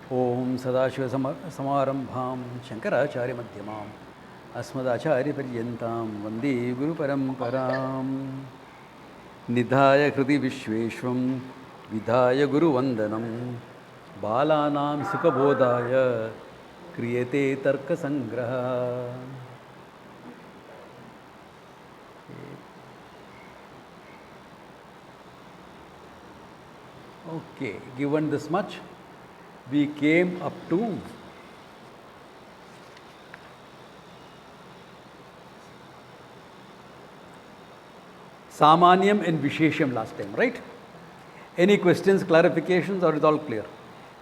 Om Sadashiva Samarambham Shankaracharya Madhyamam Asmadacharya Paryantam Vande Guru Paramparam Nidhaya Kriti Vishweshvam Vidhaya Guru Vandanam Balanam Sukhabodhaya Kriyate Tarka samgraha. Okay, given this much, we came up to Samanyam and Vishesham last time, right? Any questions, clarifications, or is all clear?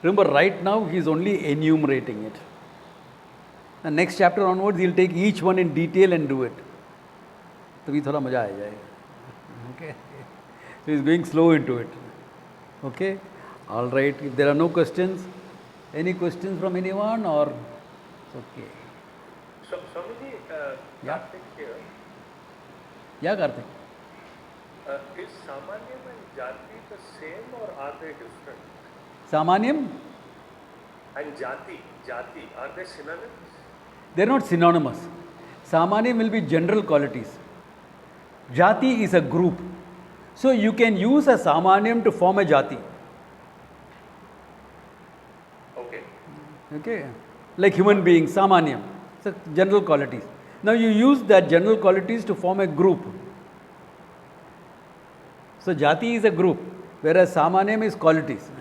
Remember, right now he is only enumerating it. The next chapter onwards, he will take each one in detail and do it. So we thoda maja aa jayega. Okay. So he is going slow into it. Okay. All right. If there are no questions, any questions from anyone or okay. So, Swamiji, Yeah. Karthik here. Yeah, Karthik. Is Samanyam and Jati the same or are they different? Samanyam, And Jati, are they synonyms? they are not synonymous. Samanyam will be general qualities. Jati is a group. So you can use a Samanyam to form a Jati. Okay. Okay. Like human beings, Samanyam. So general qualities. Now you use that general qualities to form a group. So Jati is a group, whereas Samanyam is qualities.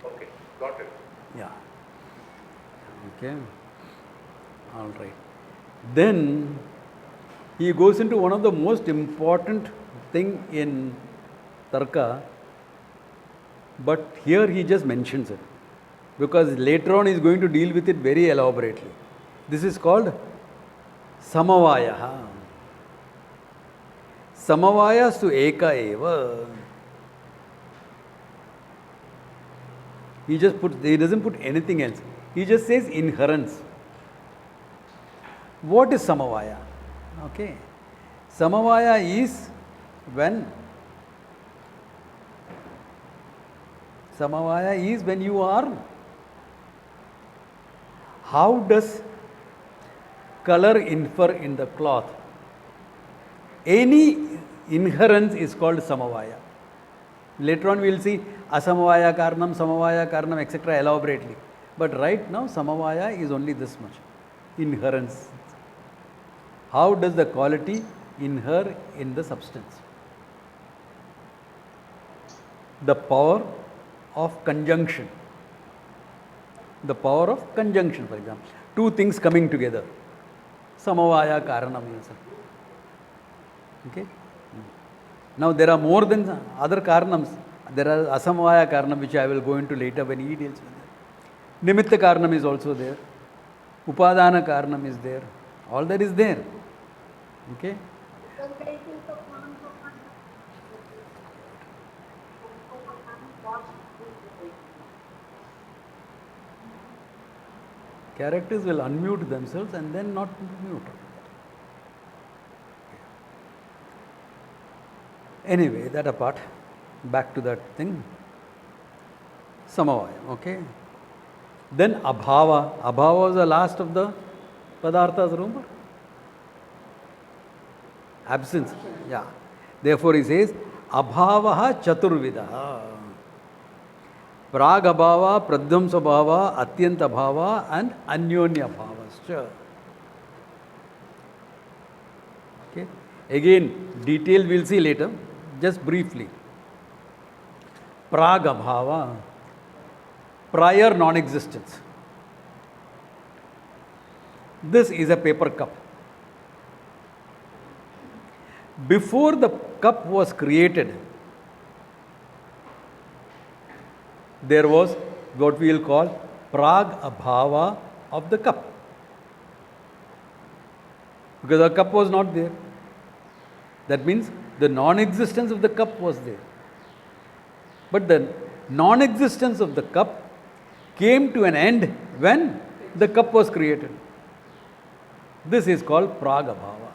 Okay, got it. Yeah. Okay. All right. Then he goes into one of the most important thing in Tarka, but here he just mentions it because later on he is going to deal with it very elaborately. This is called Samavaya. Samavayastu eka eva. He doesn't put anything else. He just says inherence. What is Samavaya? Okay. Samavaya is when you are. How does color infer in the cloth? Any inherence is called Samavaya. Later on we will see Asamavaya Karanam, etc. elaborately. But right now Samavaya is only this much. Inherence. How does the quality inhere in the substance? The power of conjunction. The power of conjunction, for example. Two things coming together. Samavaya Karanam. Okay. Now there are more than other Karanams. There are Asamavaya Karanam, which I will go into later when he deals with it. Nimitta Karanam is also there. Upadana Karanam is there. All that is there. Okay. Characters will unmute themselves and then not mute. Anyway, that apart, back to that thing. Samavaya, okay. Then Abhava. Abhava was the last of the Padarthas, remember? Absence. Yeah. Therefore he says, Abhavaha Chaturvidaha. Pragabhava, Pradhamsabhava, Atyanta Bhava, and Anyonya Bhavascha. Okay. Again, detail we'll see later. Just briefly. Pragabhava, prior non-existence. This is a paper cup. Before the cup was created, there was what we will call Prag-abhava of the cup. Because the cup was not there. That means the non-existence of the cup was there. But the non-existence of the cup came to an end when the cup was created. This is called Prag-abhava.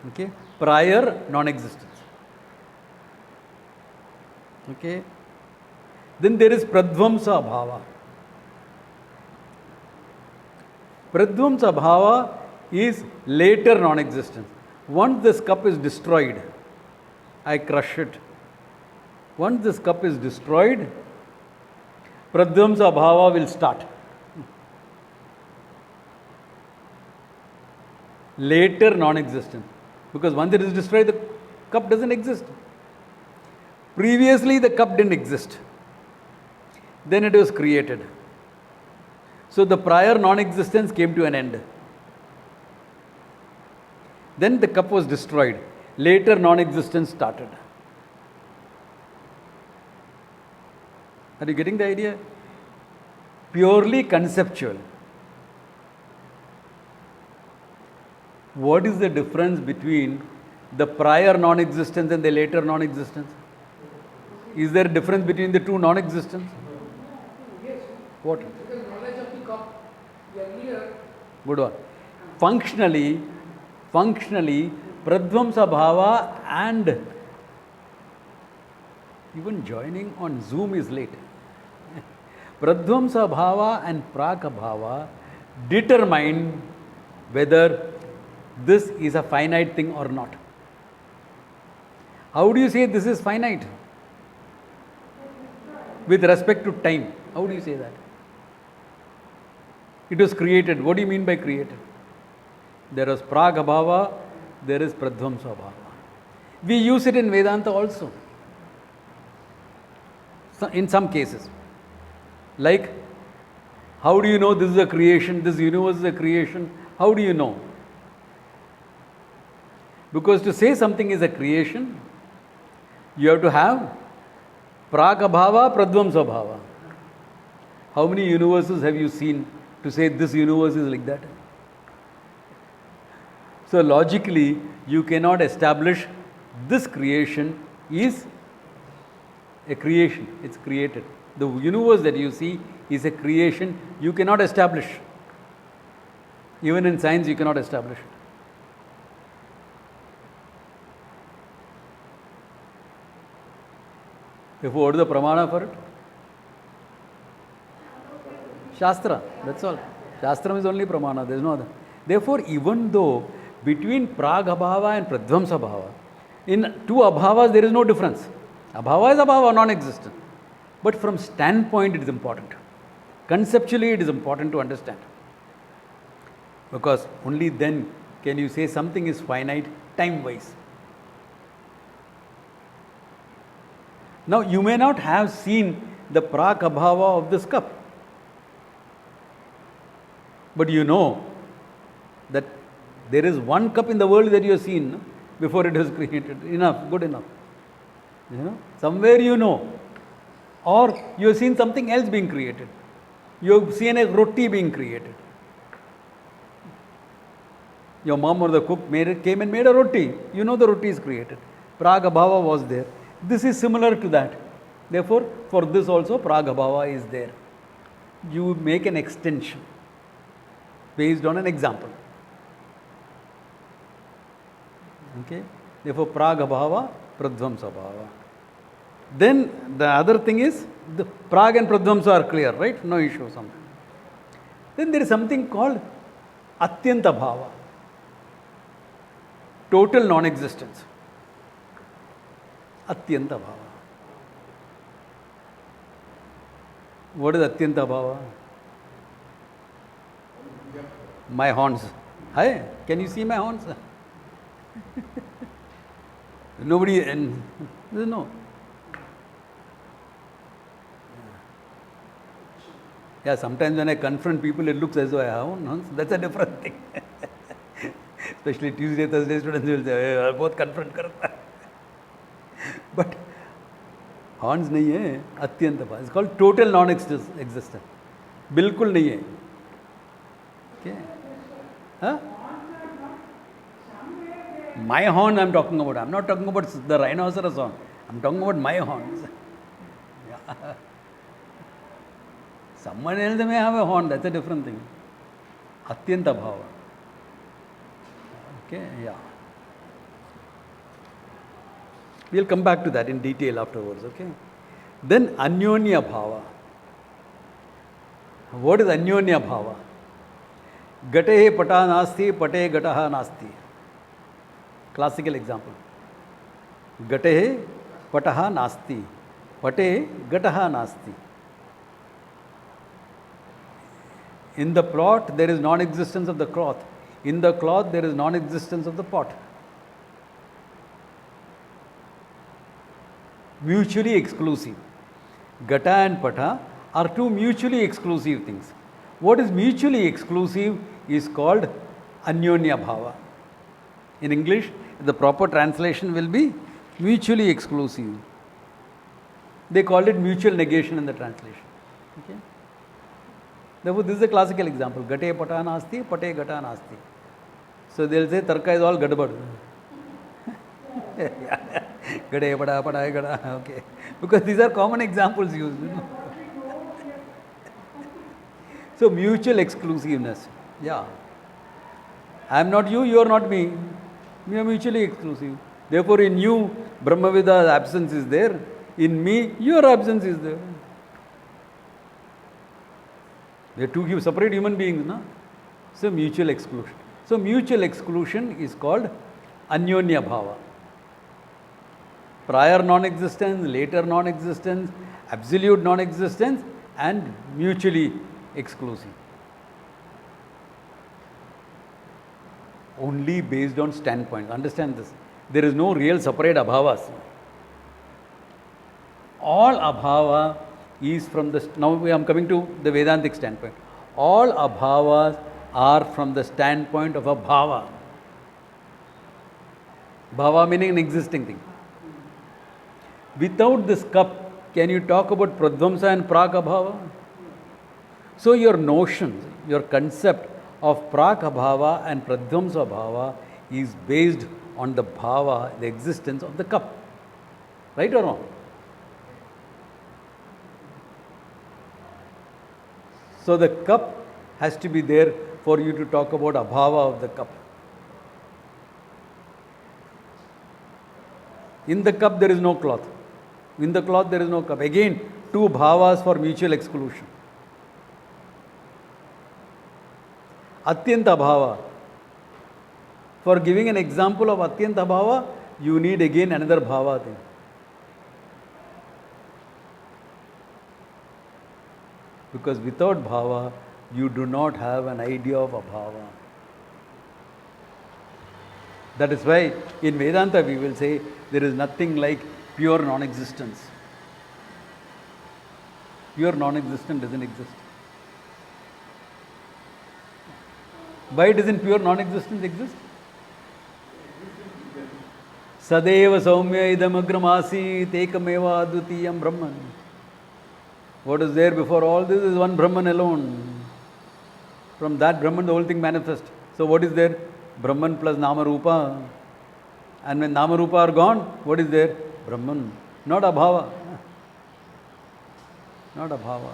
Okay? Prior non-existence. Okay? Then there is Pradvamsa Bhava. Pradvamsa Bhava is later non-existence. Once this cup is destroyed, I crush it. Once this cup is destroyed, Pradvamsa Bhava will start. Later non-existence. Because once it is destroyed, the cup doesn't exist. Previously, the cup didn't exist. Then it was created. So the prior non-existence came to an end. Then the cup was destroyed. Later non-existence started. Are you getting the idea? Purely conceptual. What is the difference between the prior non-existence and the later non-existence? Is there a difference between the two non-existence? Yes. What? Because knowledge of the cup, earlier, Good one. Functionally, Pradvamsa Bhava and even joining on Zoom is late. Pradvamsa Bhava and Praka Bhava determine whether this is a finite thing or not. How do you say this is finite? With respect to time. How do you say that? It was created. What do you mean by created? There is Praga Bhava, there is Pradvamsa Bhava. We use it in Vedanta also. So in some cases. Like, how do you know this is a creation, this universe is a creation? How do you know? Because to say something is a creation, you have to have Praga Bhava, Pradvamsa Bhava. How many universes have you seen to say this universe is like that? So logically, you cannot establish this creation is a creation. It's created. The universe that you see is a creation you cannot establish. Even in science, you cannot establish it. Therefore, what is the pramana for it? Shastra, that's all. Shastra is only pramana, there is no other. Therefore, even though between Prag Abhava and Pradvamsa Bhava, in two Abhavas there is no difference. Abhava is Abhava, non-existent. But from standpoint it is important. Conceptually it is important to understand. Because only then can you say something is finite time-wise. Now you may not have seen the Prag Abhava of this cup. But you know that there is one cup in the world that you have seen before it was created. Enough, good enough. You know, somewhere you know. Or you have seen something else being created. You have seen a roti being created. Your mom or the cook came and made a roti. You know the roti is created. Praga Bhava was there. This is similar to that. Therefore, for this also Praga Bhava is there. You make an extension based on an example. Okay? Therefore, Praga Bhava, Pradvamsa Bhava. Then the other thing is, the Prag and Pradvamsa are clear, right? No issue. Something. Then there is something called Atyanta Bhava. Total non-existence. Atyanta Bhava. What is Atyanta Bhava? My horns. Hi, can you see my horns? Nobody, and no. Yeah, sometimes when I confront people, it looks as though I have horns. That's a different thing. Especially Tuesday, Thursday students will say, hey, both confront karta. But horns nahi hai, atyanta bhava. It's called total non-existence. Bilkul nahi hai. Okay. Huh? My horn I'm talking about. I'm not talking about the rhinoceros horn. I'm talking about my horns. Yeah. Someone else may have a horn. That's a different thing. Atyanta bhava. Okay, yeah. We'll come back to that in detail afterwards, okay? Then Anyonya Bhava. What is Anyonya Bhava? Gate pata nasti, pate gataha nasti. Classical example. Gate pataha nasti, pate gataha nasti. In the plot, there is non-existence of the cloth. In the cloth, there is non-existence of the pot. Mutually exclusive. Gata and pata are two mutually exclusive things. What is mutually exclusive is called Anyonya Bhava. In English, the proper translation will be mutually exclusive. They call it mutual negation in the translation. Okay? Therefore, this is a classical example. Gate pata nasti, pate gata nasti. So they will say Tarka is all gadbad. Gade pada pada gada. Okay. Because these are common examples used. So mutual exclusiveness. Yeah. I am not you, you are not me. We are mutually exclusive. Therefore, in you, Brahmavida's absence is there. In me, your absence is there. They are two separate human beings, no? So mutual exclusion. So mutual exclusion is called Anyonya Bhava. Prior non-existence, later non-existence, absolute non-existence, and mutually exclusive. Only based on standpoint. Understand this. There is no real separate abhavas. All abhava is from the, now I am coming to the Vedantic standpoint. All abhavas are from the standpoint of a bhava. Bhava meaning an existing thing. Without this cup, can you talk about pradvamsa and prakabhava? So your notions, your concept of prakabhava and pradvamsa bhava is based on the bhava, the existence of the cup. Right or wrong? So the cup has to be there for you to talk about abhava of the cup. In the cup there is no cloth. In the cloth there is no cup. Again, two bhavas for mutual exclusion. Atyanta bhava. For giving an example of atyanta bhava, you need again another bhava thing. Because without bhava, you do not have an idea of abhava. That is why in Vedanta we will say there is nothing like pure non-existence. Pure non-existence doesn't exist. Why doesn't pure non-existence exist? Sadeva saumya idam agramasi tekameva advitiyam Brahman. What is there before all this is one Brahman alone. From that Brahman the whole thing manifests. So what is there? Brahman plus Nama Rupa. And when Nama Rupa are gone, what is there? Brahman. Not abhava. Not abhava.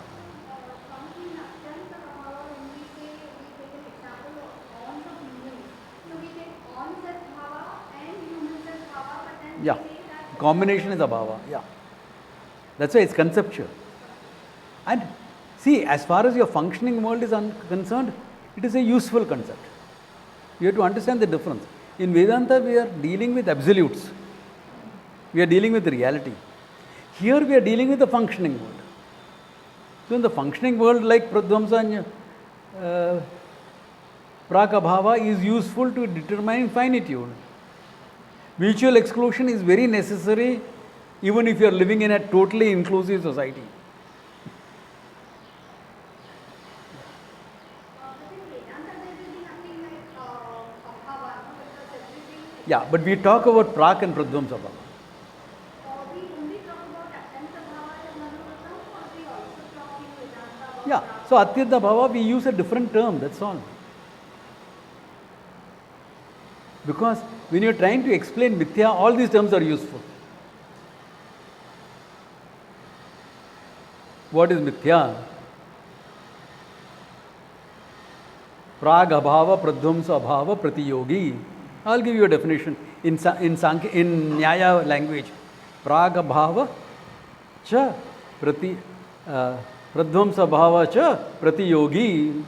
Yeah. Combination is abhava. Yeah. That's why it's conceptual. And see, as far as your functioning world is concerned, it is a useful concept. You have to understand the difference. In Vedanta, we are dealing with absolutes. We are dealing with reality. Here, we are dealing with the functioning world. So, in the functioning world, like Pradvamsa and Prakabhava is useful to determine finitude. Mutual exclusion is very necessary even if you are living in a totally inclusive society. Yeah, but we talk about Prak and Pradvamsa Bhava. Yeah, so Atyanta Bhava, we use a different term, that's all. Because when you are trying to explain Mithya, all these terms are useful. What is Mithya? Prag Abhava, Pradvamsa Abhava, Pratiyogi. I'll give you a definition in Nyaya language. Prag Abhava cha Prati, Pradvamsa bhava cha pratiyogi.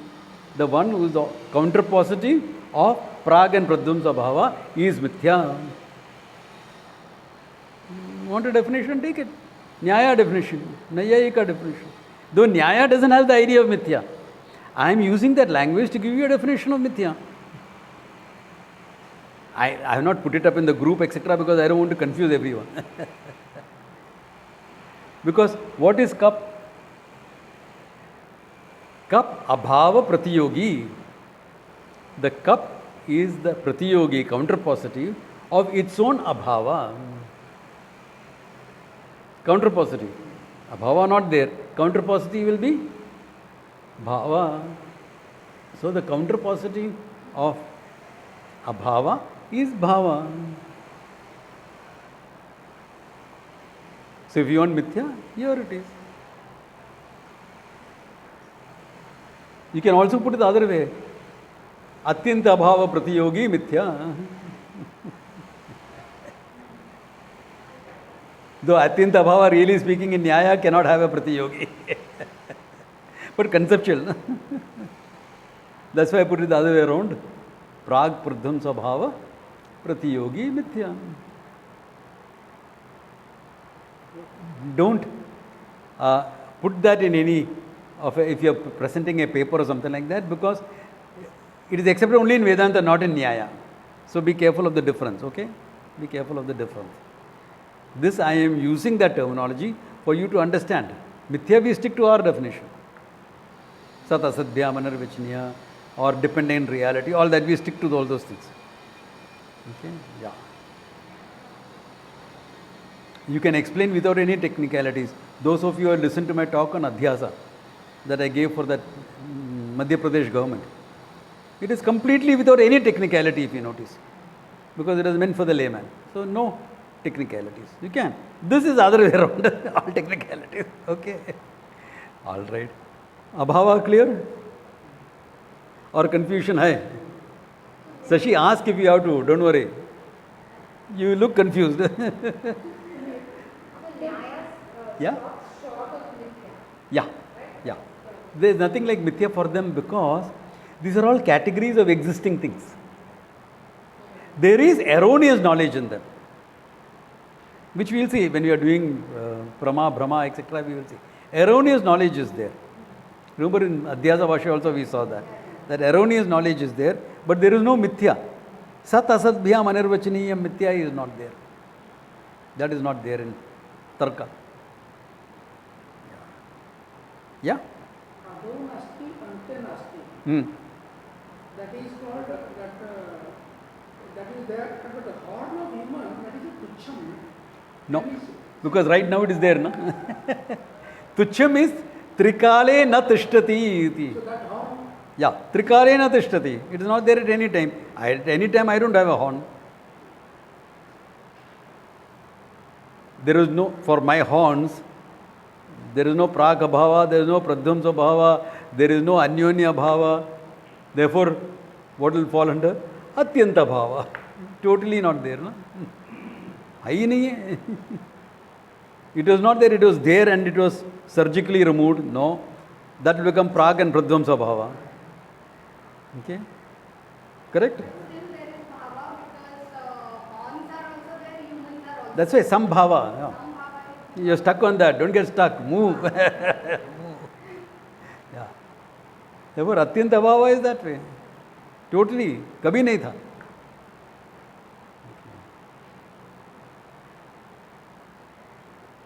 The one who is the counterpositive of Prag and Pradvamsa bhava is mithya. Want a definition? Take it. Nyaya definition, Nayayika definition. Though Nyaya doesn't have the idea of mithya, I am using that language to give you a definition of mithya. I have not put it up in the group, etc., because I don't want to confuse everyone. Because what is cup? Cup, abhava pratiyogi. The cup is the pratiyogi, counterpositive of its own abhava. Counterpositive. Abhava not there. Counterpositive will be bhava. So the counterpositive of abhava is bhava. So if you want mithya, here it is. You can also put it the other way. Atyanta abhava pratiyogi mithya. Though Atyanta abhava, really speaking, in Nyaya cannot have a pratiyogi. But conceptual. That's why I put it the other way around. Prag pradhamsa bhava pratiyogi mithya. Don't put that in any of if you are presenting a paper or something like that, because it is accepted only in Vedanta, not in Nyaya. So be careful of the difference, okay? Be careful of the difference. This I am using that terminology for you to understand. Mithya, we stick to our definition. Sat asadbhya manarvachaniya or dependent reality, all that we stick to all those things. Okay? Yeah. You can explain without any technicalities. Those of you who have listened to my talk on Adhyasa that I gave for that Madhya Pradesh government, it is completely without any technicality, if you notice, because it is meant for the layman. So no technicalities. You can. This is other way around. All technicalities. Okay. All right. Abhava clear? Or confusion hai? Sashi, ask if you have to. Don't worry. You look confused. Yeah? Yeah. Yeah. There is nothing like mithya for them because these are all categories of existing things. There is erroneous knowledge in them, which we will see when we are doing Prama, Brahma, etc. We will see. Erroneous knowledge is there. Remember in Adhyasa Bhashya also we saw that. That erroneous knowledge is there, but there is no mithya. Sat asadbhyam anirvachaniyam mithya is not there. That is not there in Tarka. Yeah? Adho nasti, ante nasti. That is called, that is there, but the horn of human, that is a tucham. No, because right now it is there, na? Tucham is trikale na tishtati iti. So that horn. Yeah, trikale na tishtati. It is not there at any time. At any time I don't have a horn. There is no, for my horns, there is no Prag abhava, there is no Pradhamsa bhava, there is no Anyonya bhava. Therefore, what will fall under? Atyanta bhava. Totally not there, no? Hai nahi hai. It was not there, it was there and it was surgically removed. No. That will become Prag and Pradhamsa bhava. Okay? Correct? Still there is bhava because horns are also there, humans are also That's why some bhava. Yeah. Some bhava is You're stuck on that. Don't get stuck. Move. Move. Yeah. Therefore, Atyanta bhava is that way. Totally. Kabhi nahi tha.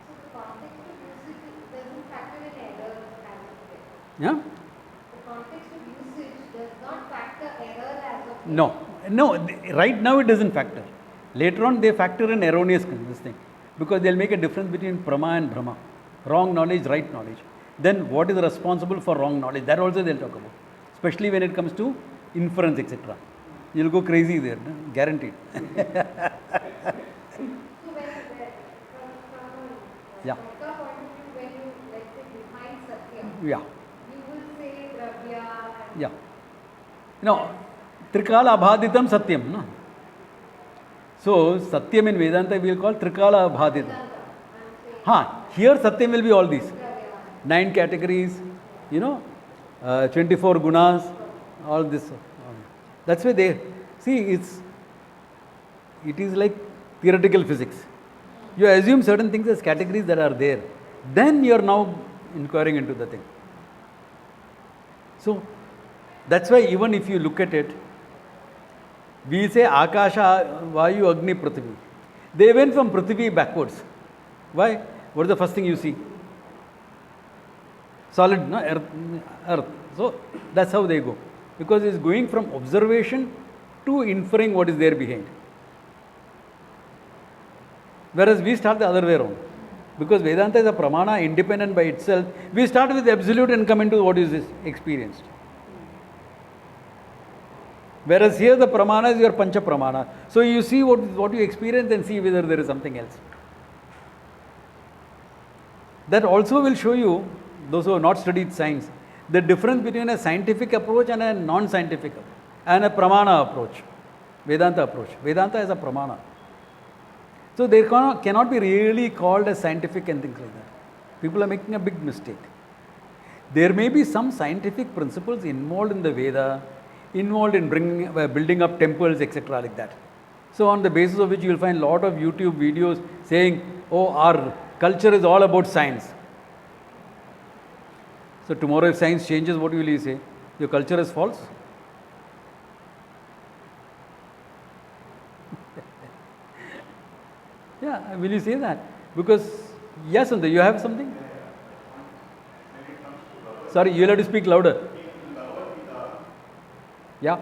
So the context of usage doesn't factor in error as of yet. Yeah? The context of usage does not factor error as of yet. No. No. Right now it doesn't factor. Later on they factor in erroneous this thing. Because they'll make a difference between Prama and Brahma. Wrong knowledge, right knowledge. Then what is responsible for wrong knowledge? That also they'll talk about. Especially when it comes to inference, etc. You'll go crazy there. No? Guaranteed. So when from Yeah. Tarka point of view, when you let's say define Satya, Yeah. you will say Dravya and Yeah. No. Trikala abhaditam satyam. No? So, satyam in Vedanta we will call Trikala abhaditam. Vedanta. I'm saying Here satyam will be all these. 9 categories, 24 gunas, all this. That's why they see it is like theoretical physics. You assume certain things as categories that are there, then you are now inquiring into the thing. So that's why even if you look at it, we say Akasha, Vayu, Agni, Prithvi. They went from Prithvi backwards. Why? What is the first thing you see? Solid, no? Earth. So that's how they go. Because it's going from observation to inferring what is there behind. Whereas we start the other way around. Because Vedanta is a pramana independent by itself. We start with absolute and come into what is experienced. Whereas here the pramana is your pancha pramana. So you see what you experience and see whether there is something else. That also will show you, those who have not studied science, the difference between a scientific approach and a non-scientific approach, and a pramana approach, Vedanta approach. Vedanta is a pramana. So they cannot be really called as scientific and things like that. People are making a big mistake. There may be some scientific principles involved in the Veda, involved in building up temples, etc. like that. So on the basis of which you will find a lot of YouTube videos saying, oh, our culture is all about science. So tomorrow if science changes, what will you say? Your culture is false? Yeah, will you say that? Because, yes, Sundar, you have something? Sorry, you'll have to speak louder. Yeah.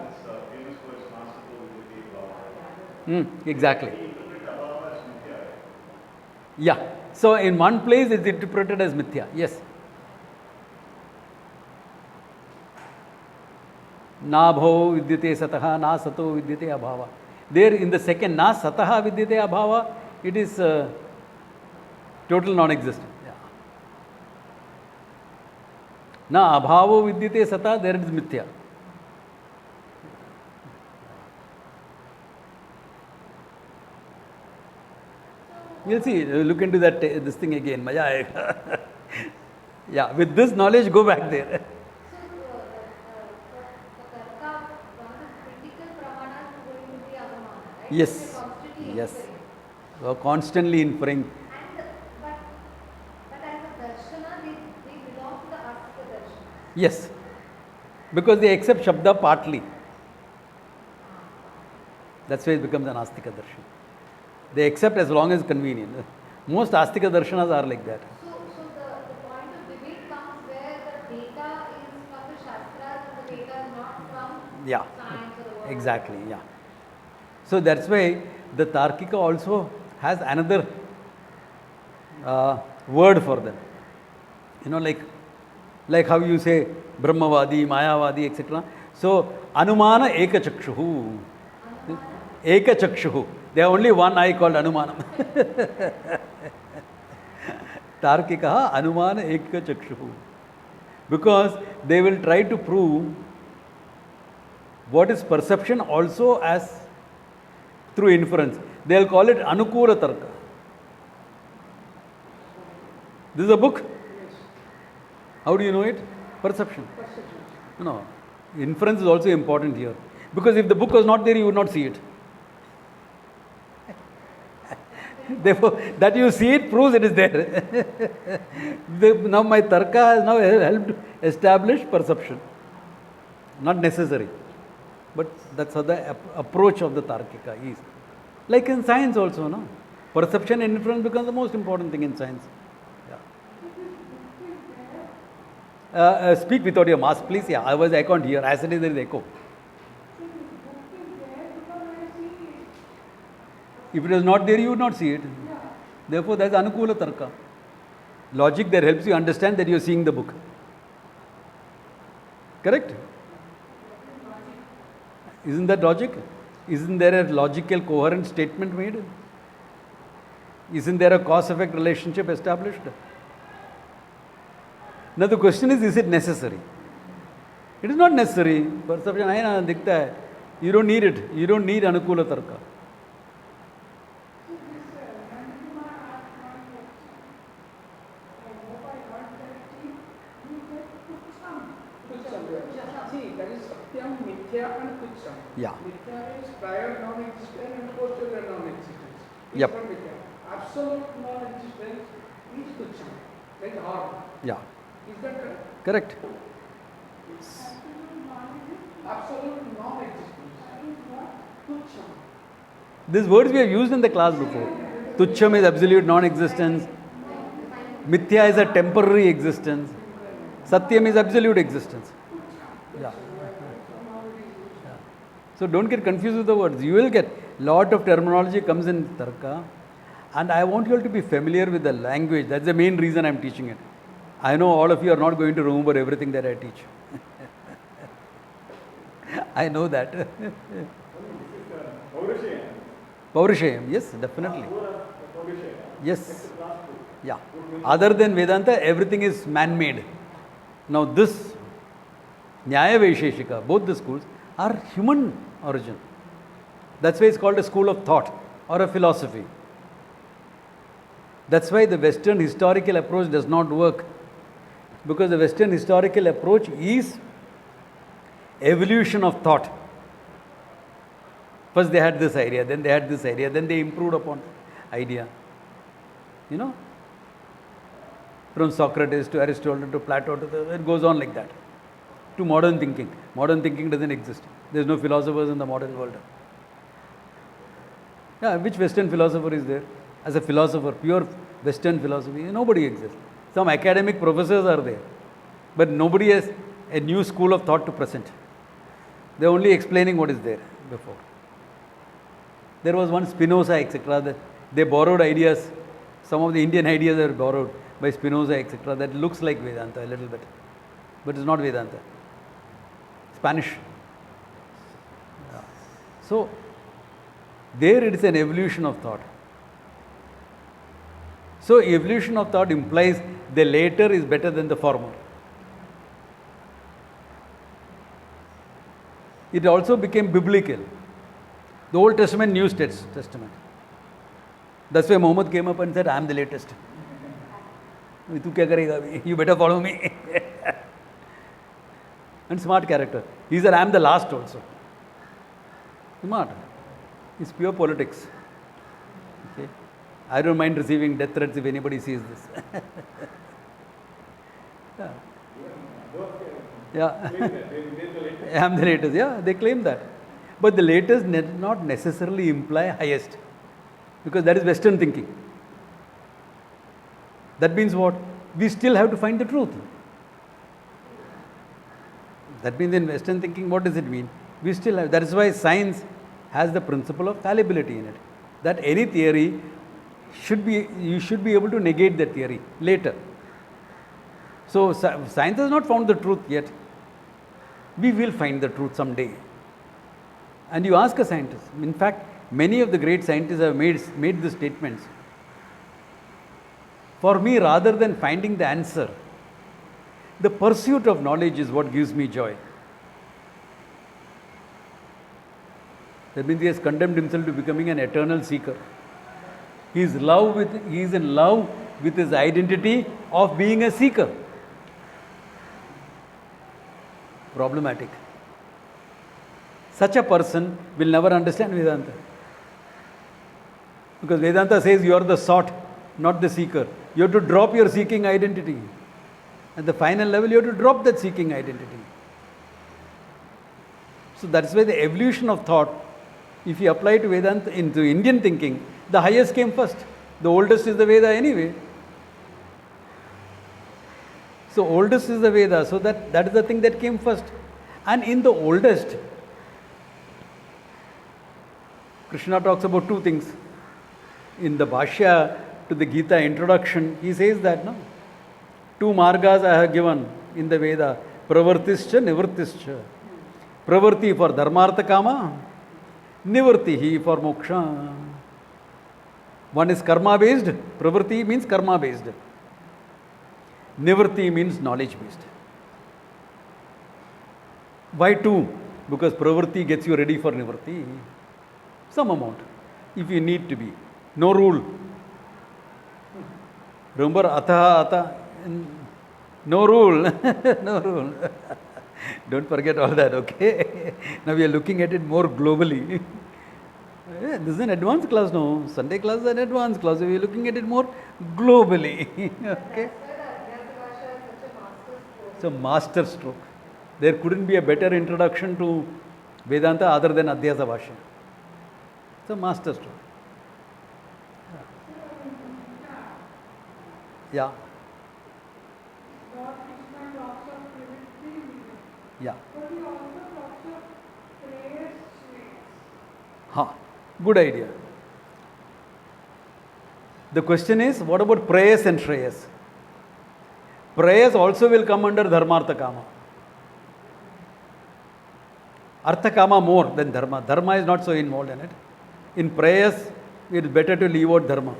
Exactly. Yeah. So in one place it's interpreted as mithya. Yes. Na bhavo vidyate sataha, na sato vidyate abhava. There in the second, na sataha vidyate abhava, it is total non-existent. Yeah. Na abhavo vidyate sata, there it is mithya. You'll see, look into that this thing again. Maja aayega. Yeah, with this knowledge, go back there. Yes, yes. So constantly inferring. But as a darshana, they belong to the Astika darshana. Yes, because they accept Shabda partly. That's why it becomes an Astika darshan. They accept as long as convenient. Most Astika darshanas are like that. So the point of debate comes where the data is from the Shastras and the data is not from science or the world. Exactly, yeah. So that's why the Tarkika also has another word for them. Like how you say Brahmavadi, Mayavadi, etc. So Anumana Ekachakshuhu. Ekachakshuhu. They have only one eye called Anumanam. Tarkika Anumana Ekachakshuhu. Because they will try to prove what is perception also as through inference. They will call it Anukura Tarka. This is a book? Yes. How do you know it? Perception. Perception. No. Inference is also important here. Because if the book was not there, you would not see it. Therefore, that you see it proves it is there. Now my Tarka has now helped establish perception. Not necessary. But that's how the approach of the Tarkika is. Like in science also, no? Perception and inference becomes the most important thing in science. Yeah. Speak without your mask, please. Yeah, I can't hear. As it is, there is echo. If it is not there, you would not see it. Therefore, there is Anukula Tarka. Logic there helps you understand that you are seeing the book. Correct? Isn't that logic? Isn't there a logical, coherent statement made? Isn't there a cause-effect relationship established? Now the question is it necessary? It is not necessary. Perception, you don't need it. You don't need Anukula Tarka. Satyam, Mithya and Tucham. Yeah. Mithya is prior non-existence and posterior non-existence. Yep. Is for Mithya. Absolute non-existence is Tucham, like horn. Yeah. Is that correct? Correct. Absolute non-existence. Tucham. These words we have used in the class before. Tucham is absolute non-existence. Mithya is a temporary existence. Satyam is absolute existence. Yeah. So don't get confused with the words. You will get lot of terminology comes in Tarka, and I want you all to be familiar with the language. That's the main reason I'm teaching it. I know all of you are not going to remember everything that I teach. I know that. Paurishayam, yes, definitely. Yes. Yeah. Other than Vedanta, everything is man-made. Now this Nyaya Vaisheshika, both the schools are human origin. That's why it's called a school of thought or a philosophy. That's why the Western historical approach does not work. Because the Western historical approach is evolution of thought. First they had this idea, then they had this idea, then they improved upon idea. You know, from Socrates to Aristotle to Plato, it goes on like that. To modern thinking. Modern thinking doesn't exist. There's no philosophers in the modern world. Yeah, which Western philosopher is there? As a philosopher, pure Western philosophy, nobody exists. Some academic professors are there, but nobody has a new school of thought to present. They're only explaining what is there before. There was one Spinoza, etc. That they borrowed ideas. Some of the Indian ideas are borrowed by Spinoza, etc. That looks like Vedanta a little bit, but it's not Vedanta. Spanish. Yeah. So, there it is an evolution of thought. So, evolution of thought implies the later is better than the former. It also became biblical. The Old Testament, New Testament. That's why Muhammad came up and said, I am the latest. You better follow me. And smart character. He said, I am the last also. Smart. It's pure politics. Okay. I don't mind receiving death threats if anybody sees this. Yeah. Yeah. I am the latest. Yeah, they claim that. But the latest does not necessarily imply highest. Because that is Western thinking. That means what? We still have to find the truth. That means in Western thinking, what does it mean? We still have. That is why science has the principle of fallibility in it. That any theory you should be able to negate that theory later. So science has not found the truth yet. We will find the truth someday. And you ask a scientist. In fact, many of the great scientists have made these statements. For me, rather than finding the answer, the pursuit of knowledge is what gives me joy. That means he has condemned himself to becoming an eternal seeker. He is in love with his identity of being a seeker. Problematic. Such a person will never understand Vedanta. Because Vedanta says you are the sought, not the seeker. You have to drop your seeking identity. At the final level, you have to drop that seeking identity. So that's why the evolution of thought, if you apply to Vedanta into Indian thinking, the highest came first. The oldest is the Veda anyway. So oldest is the Veda, so that is the thing that came first. And in the oldest, Krishna talks about two things. In the Bhashya to the Gita introduction, he says that, no? Two margas I have given in the Veda, pravartischa, nivartischa. Pravarti for dharmartha kama, nivartihi for moksha. One is karma based, pravarti means karma based. Nivarti means knowledge based. Why two? Because pravarti gets you ready for nivarti. Some amount, if you need to be. No rule. Remember, ataha, no rule. No rule. Don't forget all that, okay? Now we are looking at it more globally. Yeah, this is an advanced class now. Sunday class is an advanced class. We are looking at it more globally. Okay? It's a master stroke. There couldn't be a better introduction to Vedanta other than Adhyasa Bhashya. It's a master stroke. Yeah. Yeah. Huh. Good idea. The question is, what about prayers and shreyas? Prayers also will come under dharmartha kama. Artha kama more than dharma. Dharma is not so involved in it. In prayers, it is better to leave out dharma.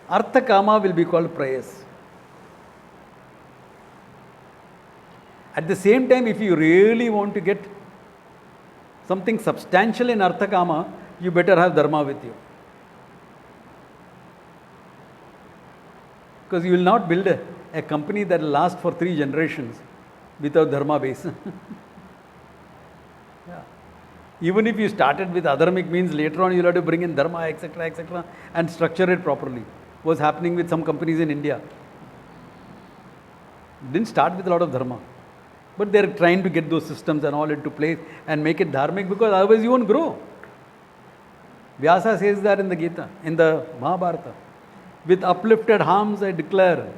Artha kama will be called prayers. At the same time, if you really want to get something substantial in artha kama, you better have dharma with you. Because you will not build a company that will last for 3 generations without dharma base. Yeah. Even if you started with adharmic means, later on you will have to bring in dharma, etc., and structure it properly. What's happening with some companies in India? Didn't start with a lot of dharma. But they are trying to get those systems and all into place and make it dharmic, because otherwise you won't grow. Vyasa says that in the Gita, in the Mahabharata. With uplifted arms I declare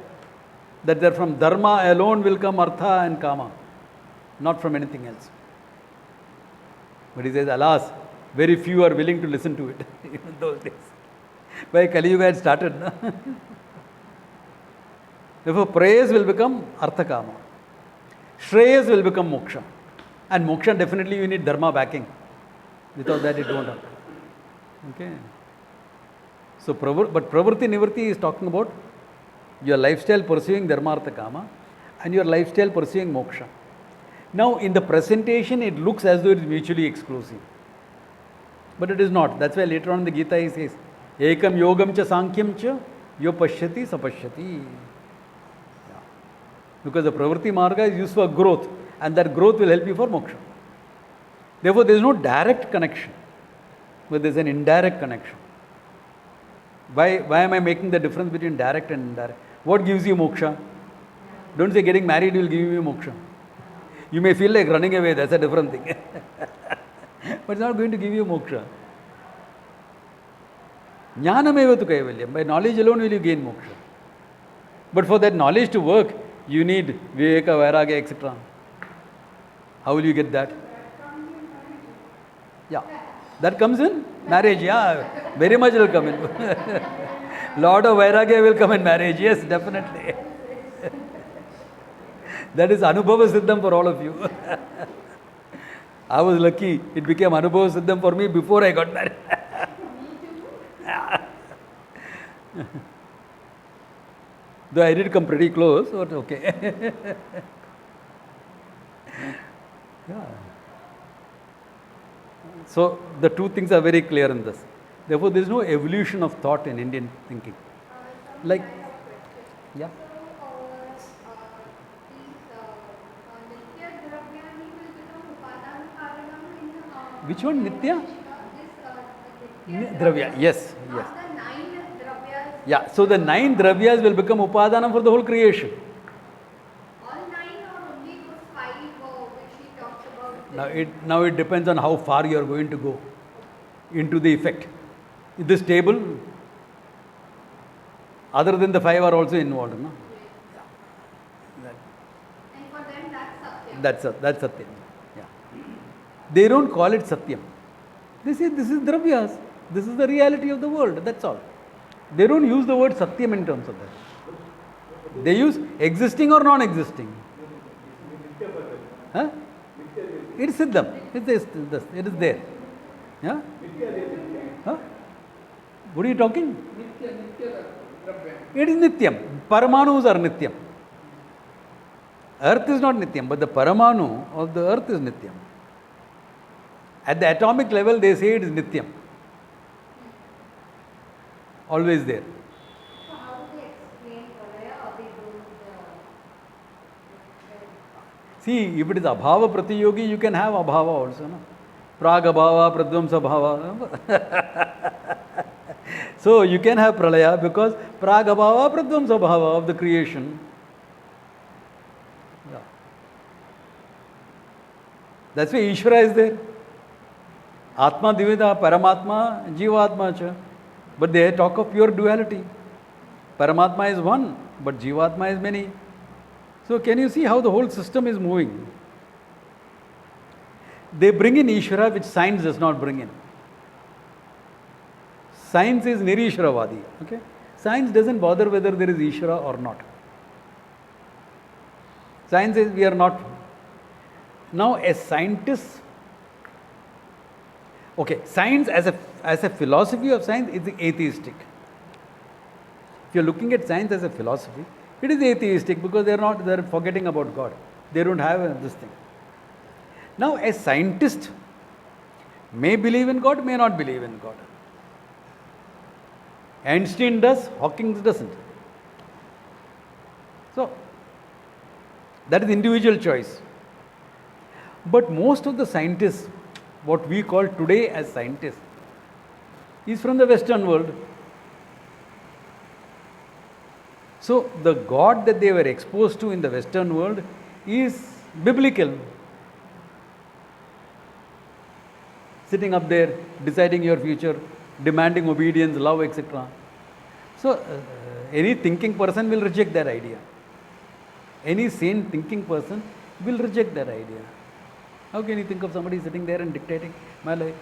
that there from dharma alone will come artha and kama, not from anything else. But he says, alas, very few are willing to listen to it, even those days. Why Kali Yuga had started. No? Therefore, prayers will become artha kama. Shreyas will become moksha. And moksha, definitely you need dharma backing. Without that it won't happen. Okay. So, but pravritti nivritti is talking about your lifestyle pursuing dharmartha kama and your lifestyle pursuing moksha. Now, in the presentation, it looks as though it is mutually exclusive. But it is not. That's why later on in the Gita he says, Ekam yogam cha sankhyam cha yo pashyati sapashyati. Because the pravritti marga is used for growth, and that growth will help you for moksha. Therefore, there is no direct connection, but there is an indirect connection. Why am I making the difference between direct and indirect? What gives you moksha? Don't say getting married will give you moksha. You may feel like running away, that's a different thing. But it's not going to give you moksha. Jnanameva tu kaivalyam. By knowledge alone will you gain moksha. But for that knowledge to work, you need viveka, vairagya, etc. How will you get that? Yeah. That comes in marriage, yeah. Very much will come in. Lot of vairagya will come in marriage, yes, definitely. That is Anubhava Siddham for all of you. I was lucky. It became Anubhava Siddham for me before I got married. Though I did come pretty close, but okay. Yeah. So the two things are very clear in this. Therefore, there is no evolution of thought in Indian thinking. Like, yeah. Which one? Nitya? Dravya. Yes. Yes. Yeah. So the 9 dravyas will become upadana for the whole creation. All 9 or only those 5 which he talks about? Now it depends on how far you are going to go into the effect. This table, other than the 5 are also involved. No? Yeah. And for them that's Satyam. That's Satyam. Yeah. They don't call it Satyam. They say this is dravyas. This is the reality of the world. That's all. They don't use the word Satyam in terms of that. They use existing or non-existing. Huh? It is Siddham. It is there. Yeah? Huh? What are you talking? It is Nityam. Paramanus are Nityam. Earth is not Nityam, but the Paramanu of the earth is Nityam. At the atomic level, they say it is Nityam. Always there. So how do they explain Pralaya, or they don't? See, if it is abhava pratiyogi, you can have abhava also. No? Pragabhava, pradvamsa bhava. So you can have pralaya because pragabhava, pradvamsa bhava of the creation. Yeah. That's why Ishvara is there. Atma Divida, Paramatma, Jivatma cha. But they talk of pure duality. Paramatma is one, but Jivatma is many. So can you see how the whole system is moving? They bring in Ishvara which science does not bring in. Science is Nirishvaravadi. Okay? Science doesn't bother whether there is Ishvara or not. Science is we are not. Now a scientist, okay, science as a philosophy of science is atheistic. If you are looking at science as a philosophy, it is atheistic because they are forgetting about God. They don't have this thing. Now a scientist may believe in God, may not believe in God. Einstein does, Hawking doesn't. So that is individual choice. But most of the scientists, what we call today as scientists, is from the Western world. So the God that they were exposed to in the Western world is biblical. Sitting up there, deciding your future, demanding obedience, love, etc. So any thinking person will reject that idea. Any sane thinking person will reject that idea. How can you think of somebody sitting there and dictating my life?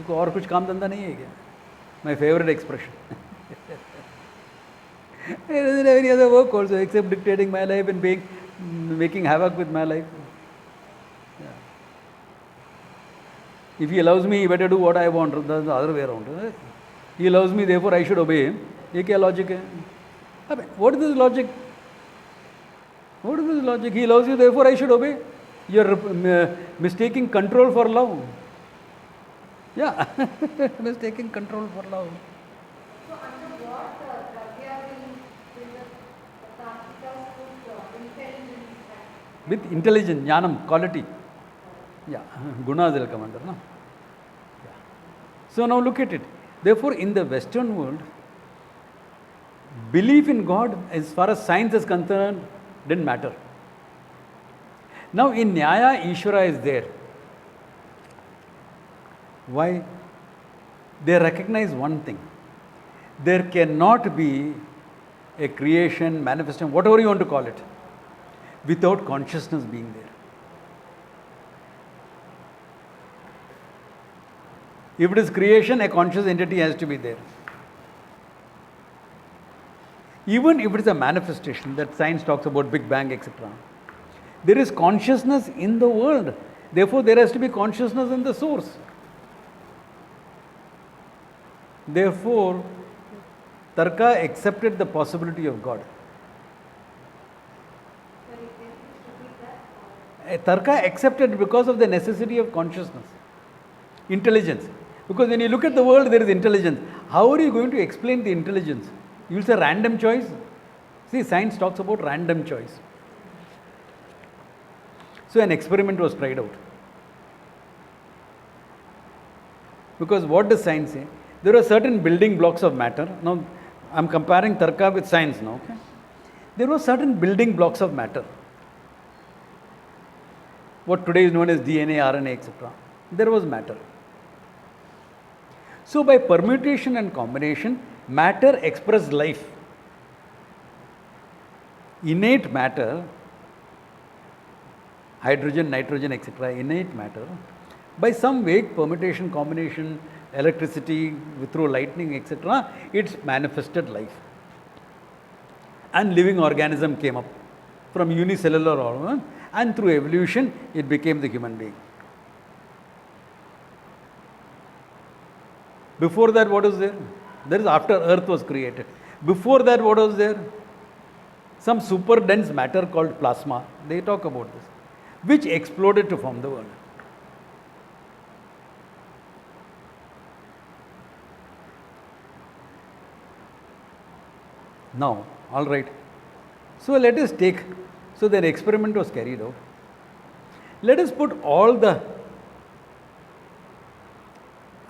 उसको और कुछ काम धंधा नहीं है क्या? My favorite expression. He doesn't have any other work also except dictating my life and making havoc with my life. Yeah. If he allows me, he better do what I want. That's the other way around. He allows me, therefore I should obey him. ये क्या logic है? I mean, what is this logic? What is this logic? He loves you, therefore I should obey. You are mistaking control for love. Yeah, mistaking control for love. So under what Pragya will the Tarkikas put intelligence? With intelligence, jnanam, quality. Yeah, gunas will come under. No? Yeah. So now look at it. Therefore, in the Western world, belief in God, as far as science is concerned, didn't matter. Now in Nyaya, Ishvara is there. Why? They recognize one thing. There cannot be a creation, manifestation, whatever you want to call it, without consciousness being there. If it is creation, a conscious entity has to be there. Even if it is a manifestation that science talks about Big Bang, etc., there is consciousness in the world. Therefore, there has to be consciousness in the source. Therefore, Tarka accepted the possibility of God. Tarka accepted because of the necessity of consciousness, intelligence. Because when you look at the world, there is intelligence. How are you going to explain the intelligence? You will say random choice. See, science talks about random choice. So an experiment was tried out. Because what does science say? There are certain building blocks of matter. Now, I am comparing Tarka with science now. Okay? There were certain building blocks of matter. What today is known as DNA, RNA, etc. There was matter. So by permutation and combination, matter expressed life. Innate matter, hydrogen, nitrogen, etc., innate matter, by some vague permutation, combination, electricity, through lightning, etc., it's manifested life. And living organism came up from unicellular organism, and through evolution, it became the human being. Before that, what was there? There is after Earth was created. Before that, what was there? Some super dense matter called plasma. They talk about this, which exploded to form the world. Now, all right. So let us take, so the experiment was carried out. Let us put all the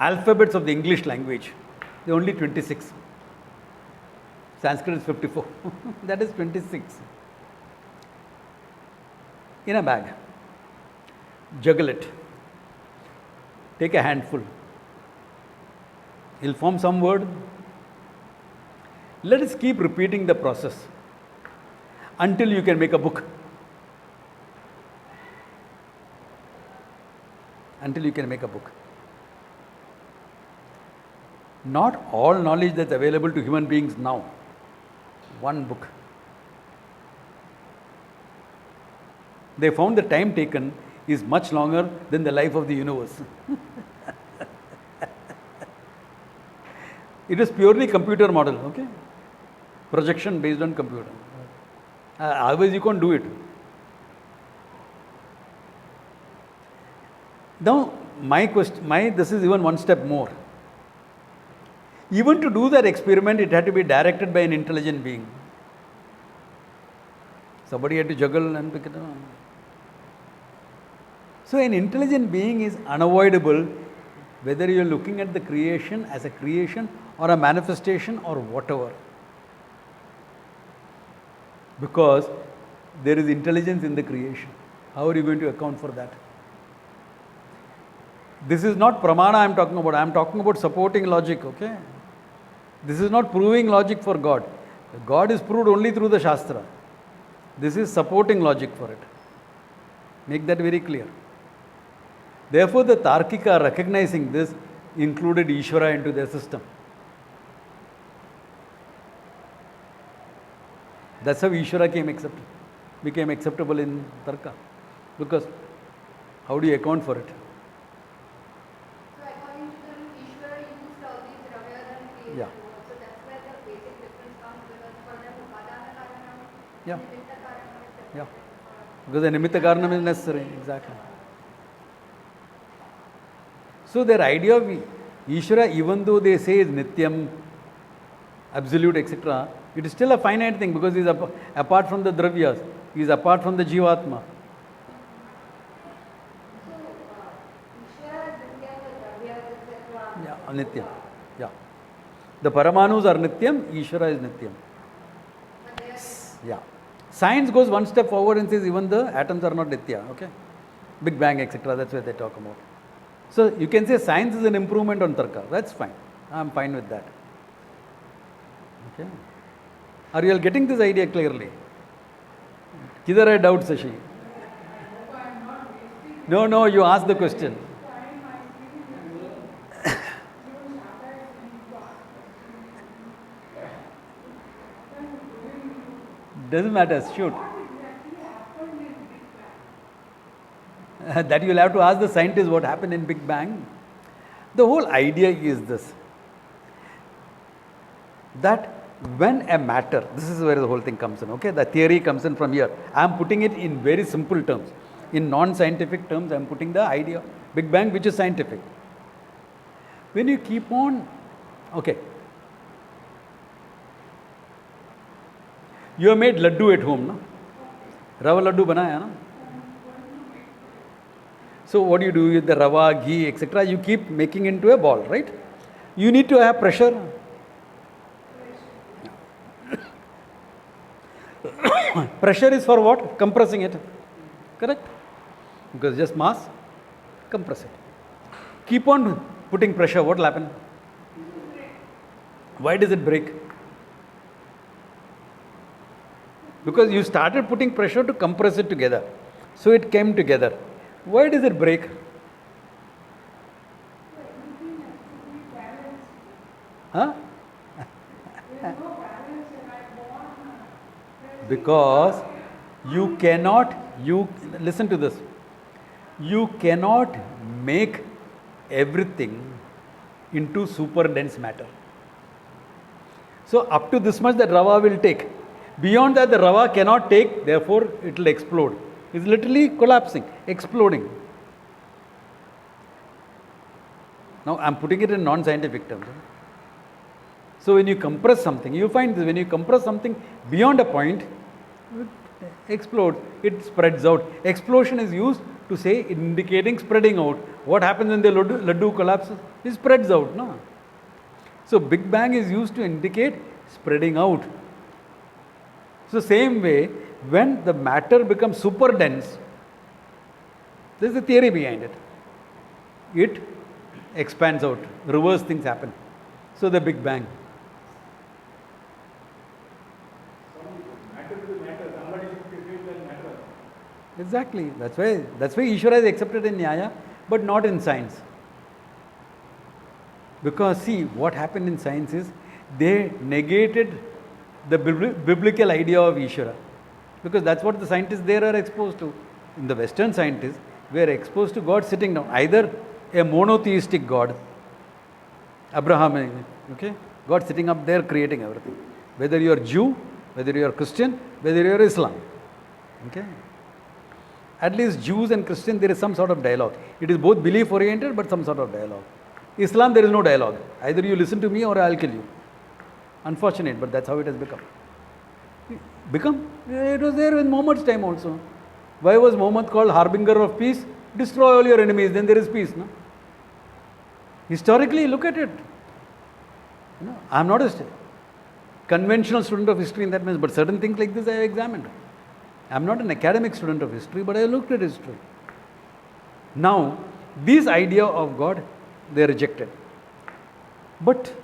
alphabets of the English language. There are only 26. Sanskrit is 54. That is 26. In a bag. Juggle it. Take a handful. He'll form some word. Let us keep repeating the process until you can make a book. Until you can make a book. Not all knowledge that's available to human beings now. One book. They found the time taken is much longer than the life of the universe. It is purely computer model, okay? Projection based on computer. Otherwise you can't do it. Now, this is even one step more. Even to do that experiment, it had to be directed by an intelligent being. Somebody had to juggle and pick it up. So, an intelligent being is unavoidable whether you are looking at the creation as a creation or a manifestation or whatever. Because there is intelligence in the creation. How are you going to account for that? This is not pramana I am talking about. I am talking about supporting logic, okay? This is not proving logic for God. God is proved only through the Shastra. This is supporting logic for it. Make that very clear. Therefore, the Tarkika, recognizing this, included Ishvara into their system. That's how Ishvara became acceptable in Tarka. Because how do you account for it? So according to them, Ishvara used all these Ravyas and creation. Yeah. So that's where the basic difference comes, because for them Upadana Karanam, Yeah. Nimitta Karanam is separate. Yeah. Because the Nimitta Karanam is necessary. Exactly. So their idea of Ishvara, even though they say is Nityam, absolute, etc., it is still a finite thing because he is apart from the Dravyas. He is apart from the Jivatma. So Ishvara doesn't get the Ravyas, etc. Yeah, Nityam. Yeah. The Paramanus are Nityam, Ishvara is Nityam. But they are Yeah. Science goes one step forward and says even the atoms are not Nitya, okay? Big Bang, etc. That's what they talk about. So you can say science is an improvement on Tarka. That's fine. I'm fine with that. Okay. Are you all getting this idea clearly? Kidhar hai doubt, Sashi? No, you ask the question. Doesn't matter, shoot. That you will have to ask the scientists what happened in Big Bang. The whole idea is this, that when a matter, this is where the whole thing comes in, okay? The theory comes in from here. I am putting it in very simple terms. In non-scientific terms, I am putting the idea of Big Bang, which is scientific. When you keep on, okay, you have made laddu at home, no? Rava laddu banaya, no? So what do you do with the rava, ghee, etc.? You keep making into a ball, right? You need to have pressure. Pressure is for what? Compressing it. Correct? Because just mass, compress it. Keep on putting pressure, what will happen? Why does it break? Because you started putting pressure to compress it together. So it came together. Why does it break? Huh? Because you cannot, listen to this, you cannot make everything into super dense matter. So up to this much that rava will take. Beyond that the rava cannot take, therefore it will explode. It's literally collapsing, exploding. Now I am putting it in non-scientific terms. So when you compress something, you find this, when you compress something beyond a point, it explodes, it spreads out. Explosion is used to say, indicating spreading out. What happens when the laddu collapses? It spreads out. No? So Big Bang is used to indicate spreading out. So same way, when the matter becomes super dense, there is a theory behind it. It expands out, reverse things happen. So the Big Bang. Matter to matter, somebody should defeat that matter. Exactly. That's why Ishvara is accepted in Nyaya, but not in science. Because see, what happened in science is they negated the biblical idea of Ishvara. Because that's what the scientists there are exposed to. In the Western scientists, we are exposed to God sitting down. Either a monotheistic God, Abrahamic, okay? God sitting up there creating everything. Whether you are Jew, whether you are Christian, whether you are Islam. Okay? At least Jews and Christians, there is some sort of dialogue. It is both belief oriented, but some sort of dialogue. Islam, there is no dialogue. Either you listen to me or I'll kill you. Unfortunate, but that's how it has become. It was there in Muhammad's time also. Why was Muhammad called harbinger of peace? Destroy all your enemies, then there is peace. No? Historically, look at it. I am not a conventional student of history in that means, but certain things like this I have examined. I am not an academic student of history, but I looked at history. Now, this idea of God, they rejected. But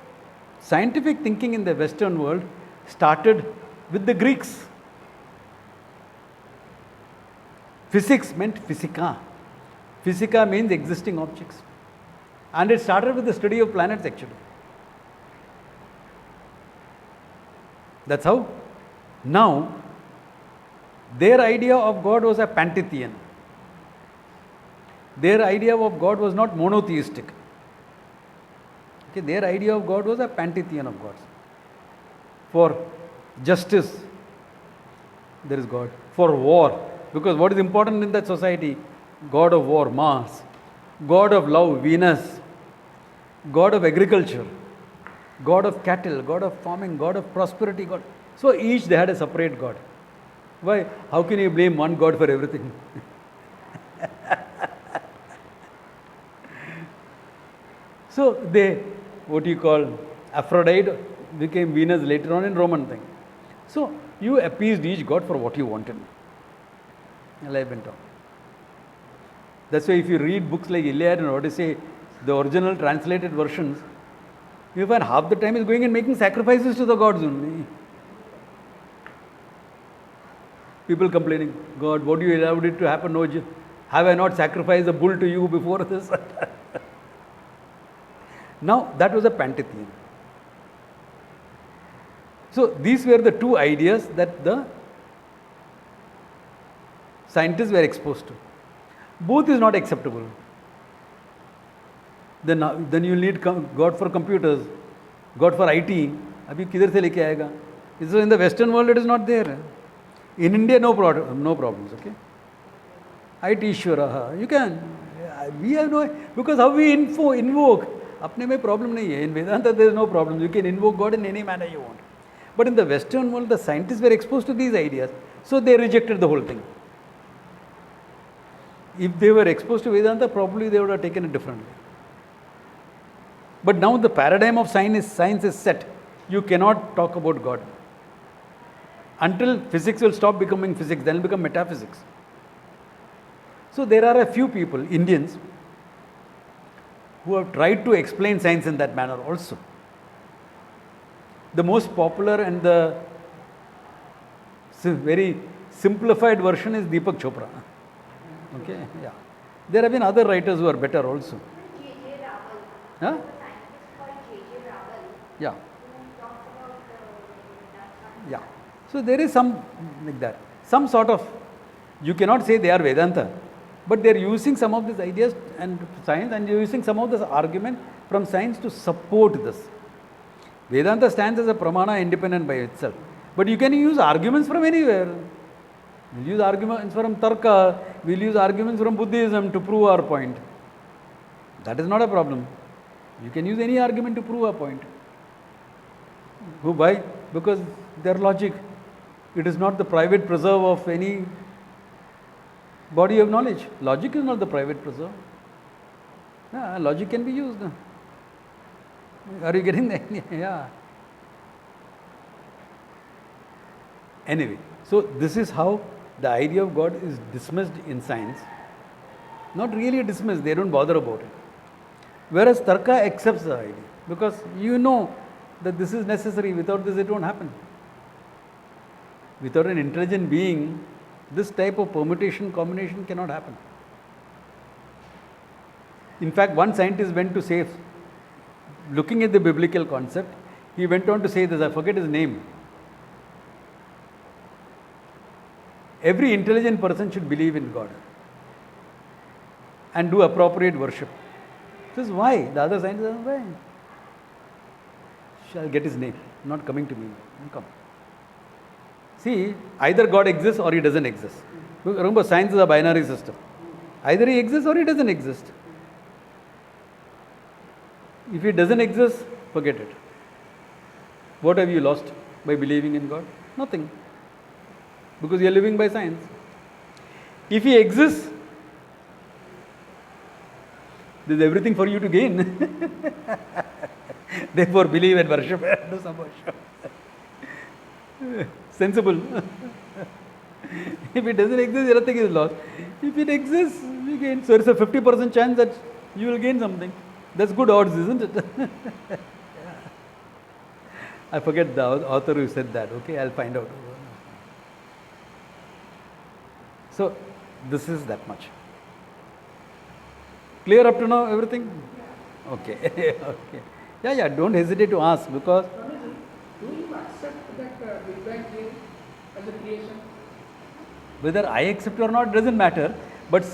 scientific thinking in the Western world started with the Greeks. Physics meant physica. Physica means existing objects. And it started with the study of planets actually. That's how. Now, their idea of God was a pantheon. Their idea of God was not monotheistic. Okay, their idea of God was a pantheon of gods. For justice, there is God. For war, because what is important in that society? God of war, Mars. God of love, Venus. God of agriculture. God of cattle, God of farming, God of prosperity, God. So each they had a separate God. Why? How can you blame one God for everything? So they, what you call Aphrodite became Venus later on in Roman thing. So you appeased each God for what you wanted. Life went on. That's why if you read books like Iliad and Odyssey, the original translated versions, you find half the time is going and making sacrifices to the gods only. People complaining, God, what do you allowed it to happen? No, have I not sacrificed a bull to you before this? Now, that was a pantheon. So, these were the two ideas that the scientists were exposed to. Both is not acceptable. Then you need God for computers, God for IT. Abhi kidhar se leke aayega? So in the Western world, it is not there. In India, no problems. Okay, IT Ishvara, you can. We have no, because how we invoke. Apne mein problem nahi hai. In Vedanta, there is no problem. You can invoke God in any manner you want. But in the Western world, the scientists were exposed to these ideas, so they rejected the whole thing. If they were exposed to Vedanta, probably they would have taken it differently. But now the paradigm of science is set. You cannot talk about God. Until physics will stop becoming physics, then it will become metaphysics. So there are a few people, Indians, who have tried to explain science in that manner also. The most popular and the very simplified version is Deepak Chopra. Okay, yeah. There have been other writers who are better also. J.J. Raval. Huh? The scientist called J.J. Raval. Yeah. Who talks about Vedanta. Yeah. So there is some like that. Some sort of, you cannot say they are Vedanta, but they are using some of these ideas and science, and using some of this argument from science to support this. Vedanta stands as a pramana independent by itself. But you can use arguments from anywhere. We'll use arguments from Tarka, we'll use arguments from Buddhism to prove our point. That is not a problem. You can use any argument to prove a point. Why? Because their logic. It is not the private preserve of any body of knowledge. Logic is not the private preserve. Yeah, logic can be used. Are you getting that? Yeah. Anyway, so this is how the idea of God is dismissed in science. Not really dismissed, they don't bother about it. Whereas Tarka accepts the idea because you know that this is necessary, without this it won't happen. Without an intelligent being, this type of permutation combination cannot happen. In fact, one scientist went to say, looking at the biblical concept, he went on to say this, I forget his name. Every intelligent person should believe in God and do appropriate worship. This is why. The other scientists are why. Shall get his name, not coming to me. Come. See, either God exists or he doesn't exist. Remember, science is a binary system. Either he exists or he doesn't exist. If he doesn't exist, forget it. What have you lost by believing in God? Nothing. Because you are living by science. If he exists, there is everything for you to gain. Therefore, believe and worship. Do some worship. Sensible. If it doesn't exist, everything is lost. If it exists, we gain. So, it's a 50% chance that you will gain something. That's good odds, isn't it? I forget the author who said that. Okay, I'll find out. So, this is that much. Clear up to now, everything? Okay. Okay. Yeah, don't hesitate to ask because. Do you accept that Big Bang theory as a creation? Whether I accept or not doesn't matter, but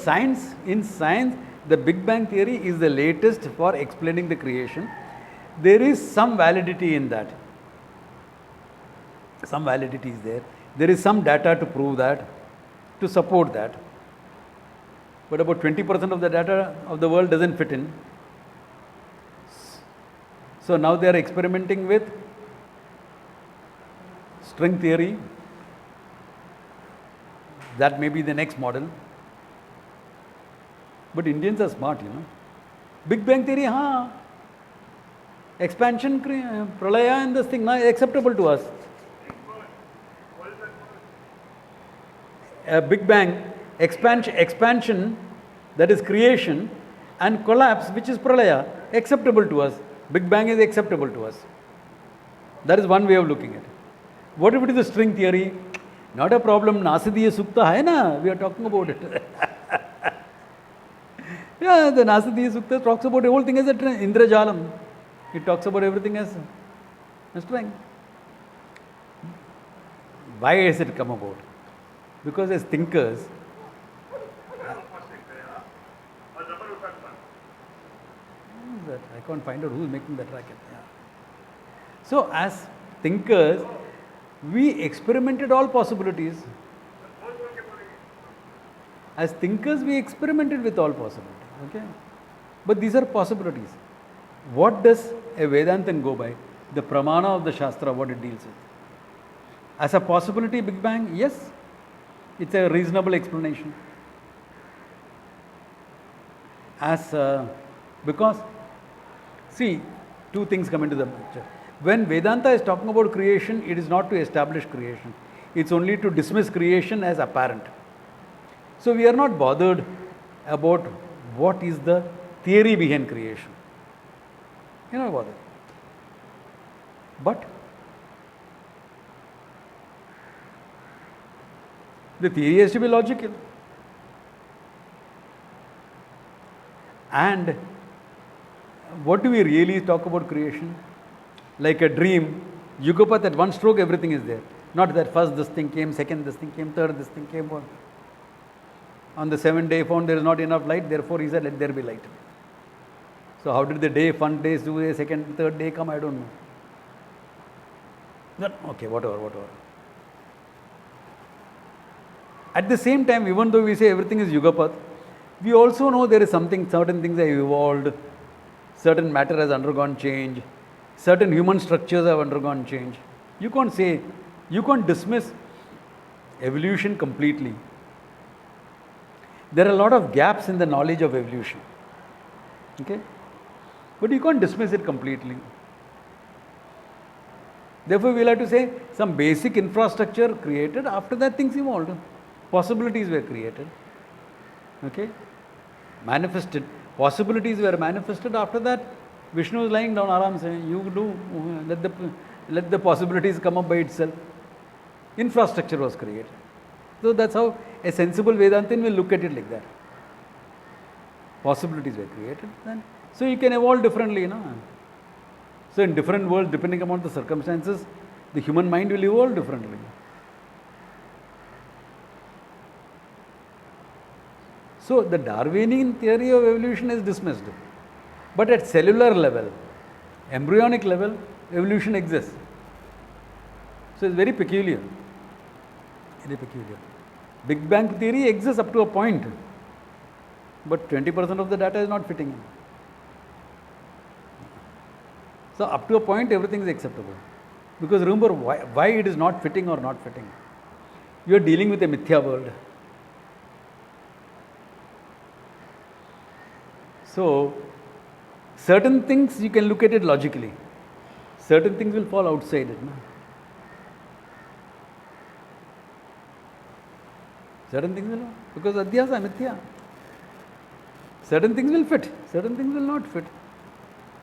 in science, the Big Bang theory is the latest for explaining the creation. There is some validity in that. Some validity is there. There is some data to prove that, to support that. But about 20% of the data of the world doesn't fit in. So now they are experimenting with string theory. That may be the next model. But Indians are smart, Big Bang theory, expansion, pralaya and this thing, now acceptable to us. Big Bang, expansion, that is creation, and collapse, which is pralaya, acceptable to us. Big Bang is acceptable to us. That is one way of looking at it. What if it is a string theory? Not a problem. Nasadiya Sukta hai na? We are talking about it. Yeah, the Nasadiya Sukta talks about the whole thing as a Indrajalam. It talks about everything as a string. Why has it come about? Because as thinkers, I can't find out who is making that racket. Yeah. So, as thinkers, we experimented all possibilities. As thinkers, we experimented with all possibilities. Okay, but these are possibilities. What does a Vedantan go by? The pramana of the Shastra, what it deals with. As a possibility, Big Bang, yes, it's a reasonable explanation. Because, see, two things come into the picture. When Vedanta is talking about creation, it is not to establish creation. It's only to dismiss creation as apparent. So we are not bothered about what is the theory behind creation. You're not bothered. But the theory has to be logical. And what do we really talk about creation? Like a dream, Yugapat, at one stroke everything is there. Not that first this thing came, second this thing came, third this thing came. On the seventh day, found there is not enough light, therefore he said, let there be light. So how did the day, fun days, do the second, third day come? I don't know. But, okay, whatever. At the same time, even though we say everything is Yugapat, we also know there is something, certain things have evolved, certain matter has undergone change, certain human structures have undergone change. You can't dismiss evolution completely. There are a lot of gaps in the knowledge of evolution. Okay? But you can't dismiss it completely. Therefore, we'll have to say some basic infrastructure created, after that things evolved. Possibilities were created. Okay? Manifested. Possibilities were manifested. After that, Vishnu is lying down, Aram saying, you do, let the possibilities come up by itself. Infrastructure was created. So that's how a sensible Vedantin will look at it like that. Possibilities were created. Then, so you can evolve differently. No? So in different worlds, depending upon the circumstances, the human mind will evolve differently. So the Darwinian theory of evolution is dismissed. But at cellular level, embryonic level, evolution exists. So it's very peculiar. Very peculiar. Big Bang theory exists up to a point, but 20% of the data is not fitting in. So up to a point, everything is acceptable. Because remember why it is not fitting or not fitting. You are dealing with a mithya world. So certain things you can look at it logically. Certain things will fall outside it. No? Certain things will not. Because adhyasa, mithya. Certain things will fit. Certain things will not fit.